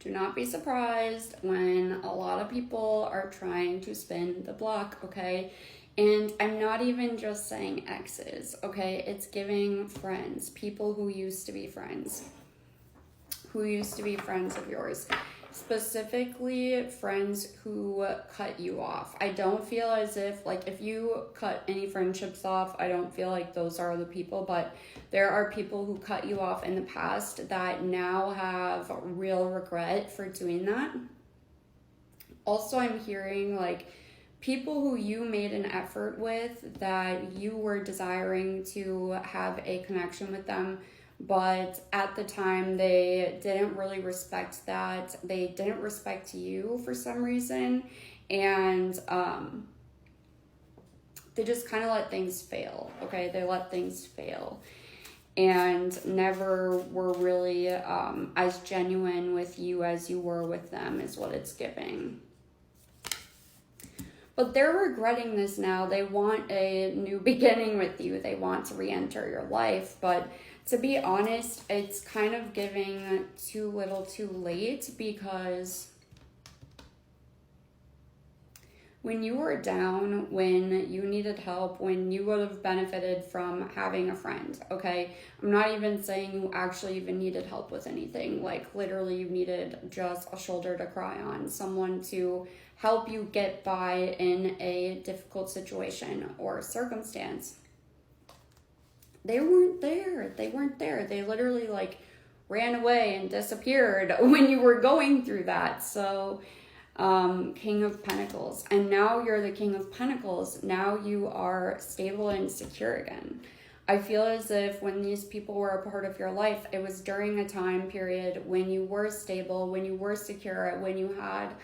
Do not be surprised when a lot of people are trying to spin the block, okay? And I'm not even just saying exes, okay? It's giving friends, people who used to be friends of yours. Specifically, friends who cut you off. I don't feel as if, like, if you cut any friendships off, I don't feel like those are the people, but there are people who cut you off in the past that now have real regret for doing that. Also, I'm hearing, like, people who you made an effort with, that you were desiring to have a connection with them, but at the time they didn't really respect that. They didn't respect you for some reason, and they just kind of let things fail, okay? They let things fail and never were really as genuine with you as you were with them, is what it's giving. But they're regretting this now. They want a new beginning with you. They want to re-enter your life. But to be honest, it's kind of giving too little too late, because when you were down, when you needed help, when you would have benefited from having a friend, okay? I'm not even saying you actually even needed help with anything. Like, literally, you needed just a shoulder to cry on, someone to help you get by in a difficult situation or circumstance. They weren't there. They literally, like, ran away and disappeared when you were going through that. So, King of Pentacles. And now you're the King of Pentacles. Now you are stable and secure again. I feel as if when these people were a part of your life, it was during a time period when you were stable, when you were secure, when you had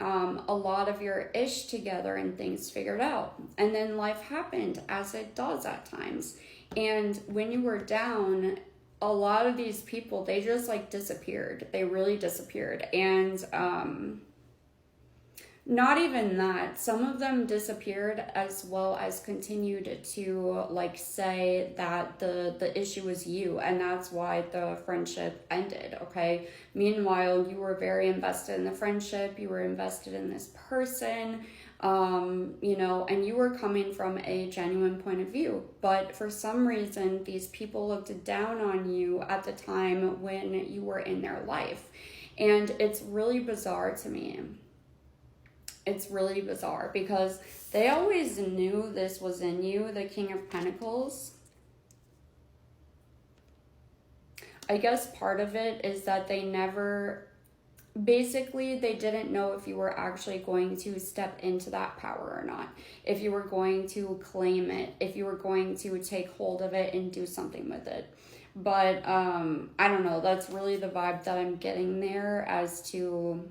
a lot of your ish together and things figured out. And then life happened, as it does at times. And when you were down, a lot of these people, they just, like, disappeared. They really disappeared. And not even that. Some of them disappeared as well as continued to, like, say that the issue was you, and that's why the friendship ended, okay? Meanwhile, you were very invested in the friendship. You were invested in this person, you know, and you were coming from a genuine point of view. But for some reason, these people looked down on you at the time when you were in their life. And it's really bizarre to me. It's really bizarre, because they always knew this was in you, the King of Pentacles. I guess part of it is that they never, basically, they didn't know if you were actually going to step into that power or not, if you were going to claim it, if you were going to take hold of it and do something with it. But I don't know, that's really the vibe that I'm getting there, as to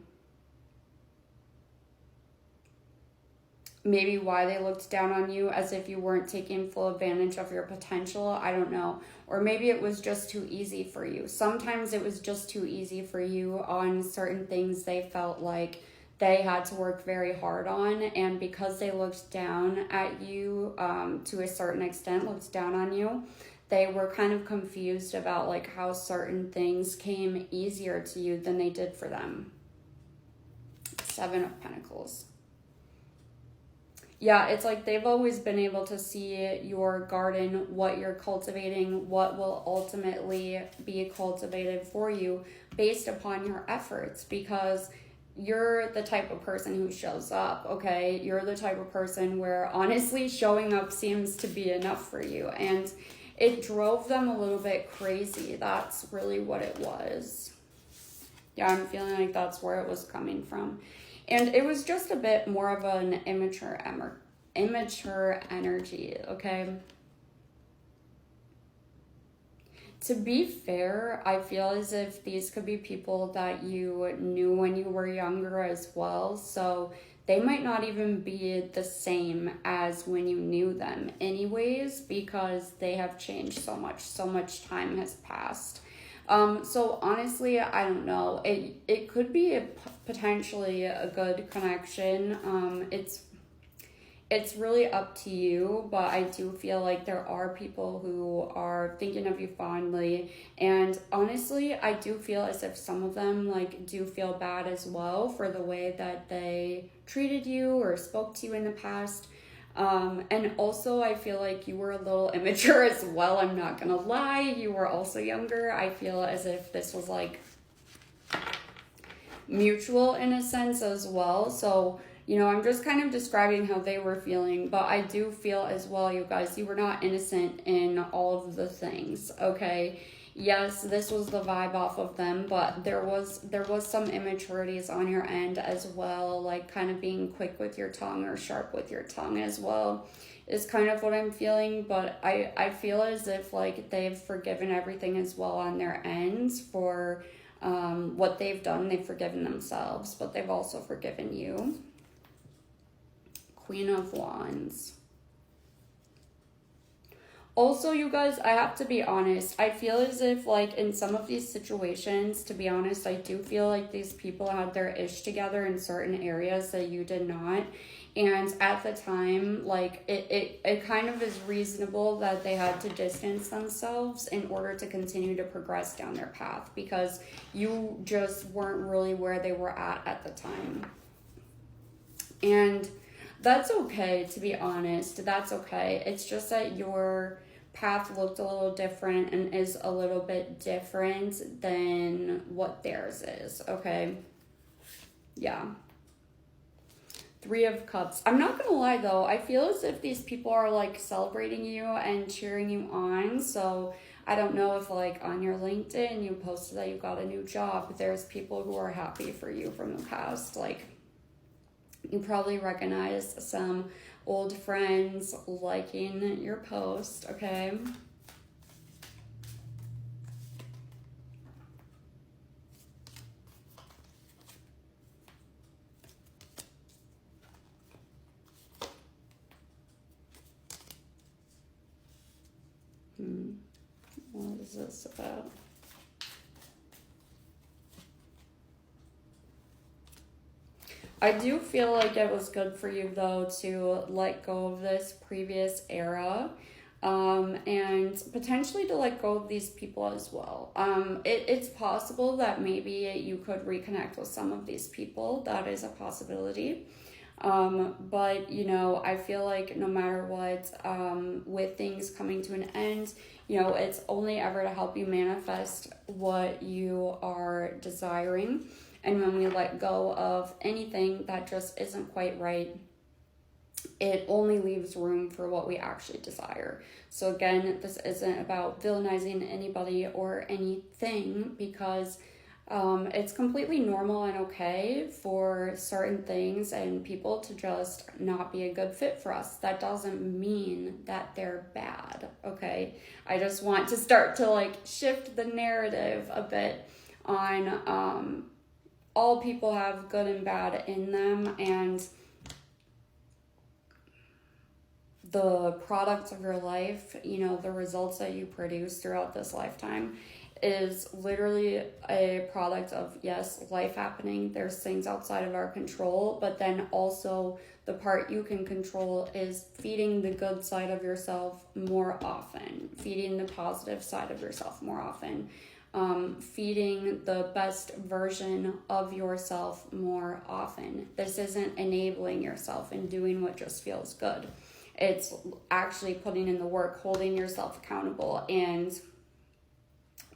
maybe why they looked down on you, as if you weren't taking full advantage of your potential. I don't know. Or maybe it was just too easy for you. Sometimes it was just too easy for you on certain things they felt like they had to work very hard on. And because they looked down at you, to a certain extent, looked down on you, they were kind of confused about, like, how certain things came easier to you than they did for them. Seven of Pentacles. Yeah, it's like they've always been able to see your garden, what you're cultivating, what will ultimately be cultivated for you based upon your efforts, because you're the type of person who shows up, okay? You're the type of person where, honestly, showing up seems to be enough for you. And it drove them a little bit crazy. That's really what it was. Yeah, I'm feeling like that's where it was coming from. And it was just a bit more of an immature energy, okay? To be fair, I feel as if these could be people that you knew when you were younger as well. So they might not even be the same as when you knew them anyways, because they have changed so much time has passed. So honestly, I don't know. It could be potentially a good connection. it's really up to you, but I do feel like there are people who are thinking of you fondly. And honestly, I do feel as if some of them like do feel bad as well for the way that they treated you or spoke to you in the past. And also I feel like you were a little immature as well. I'm not gonna lie. You were also younger. I feel as if this was like mutual in a sense as well. So, you know, I'm just kind of describing how they were feeling, but I do feel as well, you guys, you were not innocent in all of the things, okay? Yes, this was the vibe off of them, but there was some immaturities on your end as well, like kind of being quick with your tongue or sharp with your tongue as well is kind of what I'm feeling. But I feel as if like they've forgiven everything as well on their ends for what they've done. They've forgiven themselves, but they've also forgiven you. Queen of Wands. Also, you guys, I have to be honest. I feel as if, like, in some of these situations, to be honest, I do feel like these people had their ish together in certain areas that you did not. And at the time, like, it kind of is reasonable that they had to distance themselves in order to continue to progress down their path, because you just weren't really where they were at the time. And that's okay, to be honest. That's okay. It's just that your path looked a little different and is a little bit different than what theirs is, okay? Yeah. 3 of Cups. I'm not gonna lie though, I feel as if these people are like celebrating you and cheering you on. So I don't know if like on your LinkedIn you posted that you got a new job, but there's people who are happy for you from the past. Like, you probably recognize some old friends liking your post, okay? What is this about? I do feel like it was good for you though to let go of this previous era, and potentially to let go of these people as well. It's possible that maybe you could reconnect with some of these people. That is a possibility. But you know, I feel like no matter what, with things coming to an end, you know, it's only ever to help you manifest what you are desiring. And when we let go of anything that just isn't quite right, it only leaves room for what we actually desire. So again, this isn't about villainizing anybody or anything, because it's completely normal and okay for certain things and people to just not be a good fit for us. That doesn't mean that they're bad, okay? I just want to start to like shift the narrative a bit on all people have good and bad in them, and the product of your life, you know, the results that you produce throughout this lifetime is literally a product of, yes, life happening. There's things outside of our control, but then also the part you can control is feeding the good side of yourself more often, feeding the positive side of yourself more often. Feeding the best version of yourself more often. This isn't enabling yourself and doing what just feels good. It's actually putting in the work, holding yourself accountable, and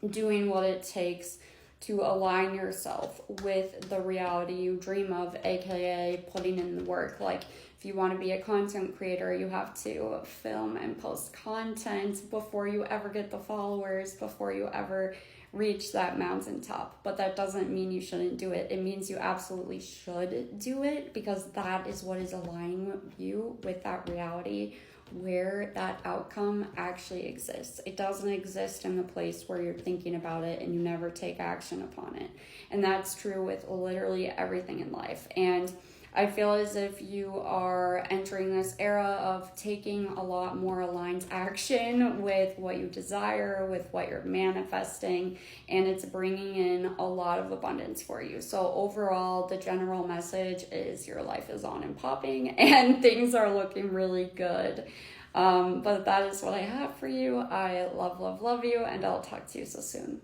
doing what it takes to align yourself with the reality you dream of, aka putting in the work. Like, if you want to be a content creator, you have to film and post content before you ever get the followers, before you ever reach that mountaintop. But that doesn't mean you shouldn't do it. It means you absolutely should do it, because that is what is aligning you with that reality where that outcome actually exists. It doesn't exist in the place where you're thinking about it and you never take action upon it. And that's true with literally everything in life. And I feel as if you are entering this era of taking a lot more aligned action with what you desire, with what you're manifesting, and it's bringing in a lot of abundance for you. So overall, the general message is your life is on and popping and things are looking really good. But that is what I have for you. I love, love, love you, and I'll talk to you so soon.